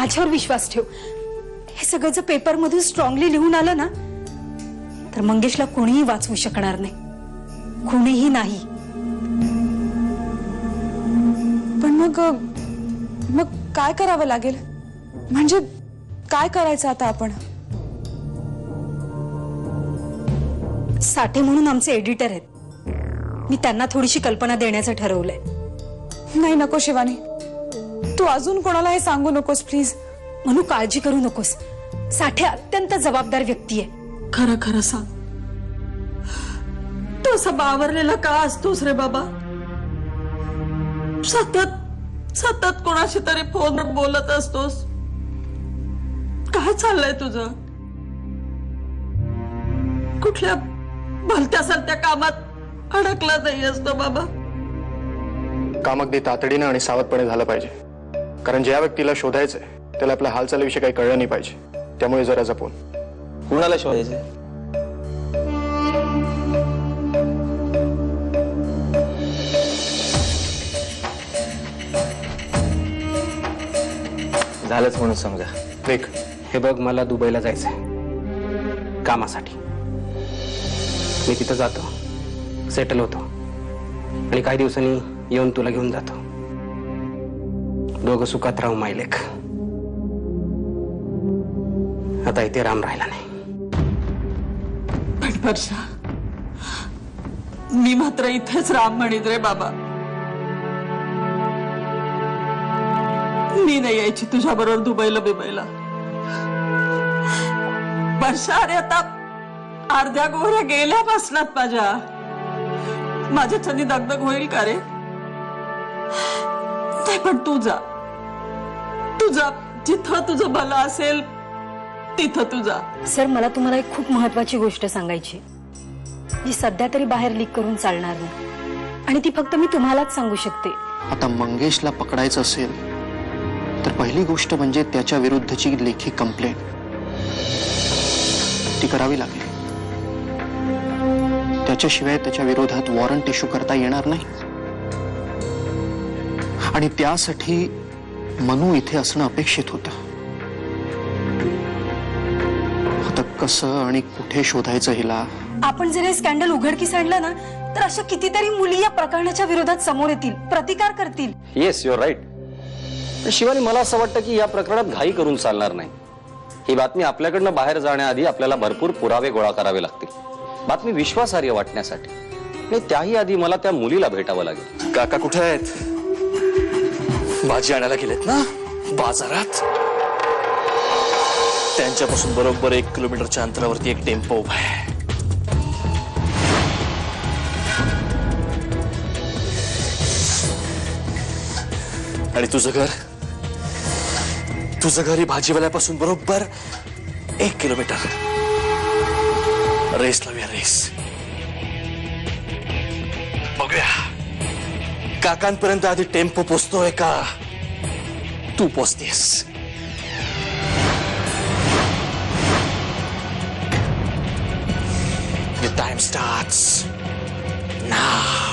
माझ्यावर विश्वास ठेव. हे सगळं जर पेपर मधून स्ट्रॉंगली लिहून आलं ना तर मंगेशला कोणीही वाचवू शकणार नाही, कोणीही नाही. पण मग काय करावं लागेल? म्हणजे काय करायचं आता आपण? साठे म्हणून आमचे एडिटर आहेत, मी त्यांना थोडीशी कल्पना देण्याचं ठरवलंय. नाही नको शिवानी, तू अजून कोणाला हे सांगू नकोस प्लीज. म्हणून काळजी करू नकोस, साठे अत्यंत जबाबदार व्यक्ती आहे. खरं खरं सांग, तू असं बावरलेला का असतोस रे बाबा? सतत सतत कोणाशी तरी फोनवर बोलत असतोस. काय चाललंय तुझं? कुठल्या भलत्या सलत्या कामात अडकला नाही असतो बाबा? काम अगदी तातडीनं आणि सावधपणे झालं पाहिजे, कारण ज्या व्यक्तीला शोधायचंय त्याला आपल्या हालचालीविषयी काही कळलं नाही पाहिजे. त्यामुळे जरा जपून. कुणाला शोधायचे? झालंच म्हणून समजा. देख, हे बघ, मला दुबईला जायचंय कामासाठी. मी तिथं जातो, सेटल होतो आणि काही दिवसांनी येऊन तुला घेऊन जातो. दोघं सुखात राहू मायलेक. आता इथे राम राहिला नाही. पण वर्षा, मी मात्र इथेच राम म्हणित रे बाबा. मी नाही यायची तुझ्या बरोबर दुबईला बिबईला. वर्षा, अरे आता अर्ध्या गोऱ्या गेल्या बसलात माझ्याच्यानी दगदग होईल का रे? नाही, पण तू जा जिथं तुझं भलं असेल तिथं तू जा. सर, मला तुम्हाला एक खूप महत्वाची गोष्ट सांगायची, जी सध्या तरी बाहेर लीक करून चालणार नाही, आणि ती फक्त मी तुम्हालाच सांगू शकते. आता मंगेशला पकडायचं असेल तर पहिली गोष्ट म्हणजे त्याच्या विरुद्धची लेखी कंप्लेंट ती करावी लागेल. त्याच्याशिवाय त्याच्या विरोधात वॉरंट इश्यू करता येणार नाही, आणि त्यासाठी मनू इथे असणं अपेक्षित होतं. आता कसं आणि कुठे शोधायचं हिला? आपण जर हे स्कॅन्डल उघडकीस आणलं ना तर अशा कितीतरी मुली या प्रकरणाच्या विरोधात समोर येतील, प्रतिकार करतील. Yes, your right. शिवानी, मला असं वाटतं की या प्रकरणात घाई करून चालणार नाही. ही बातमी आपल्याकडनं बाहेर जाण्याआधी आपल्याला भरपूर पुरावे गोळा करावे लागतील, बातमी विश्वासार्ह वाटण्यासाठी. आणि त्याही आधी मला त्या मुलीला भेटावं लागेल. काका कुठे आहेत? भाजी आणायला गेलेत ना बाजारात. त्यांच्यापासून बरोबर 1 किलोमीटरच्या अंतरावरती एक टेम्पो उभा आहे. आणि तुझं घर ही भाजीवाल्यापासून बरोबर 1 किलोमीटर. रेस लावूया, रेस. बघूया काकांपर्यंत आधी टेम्पो पोचतोय का तू पोचतेस. The time starts now.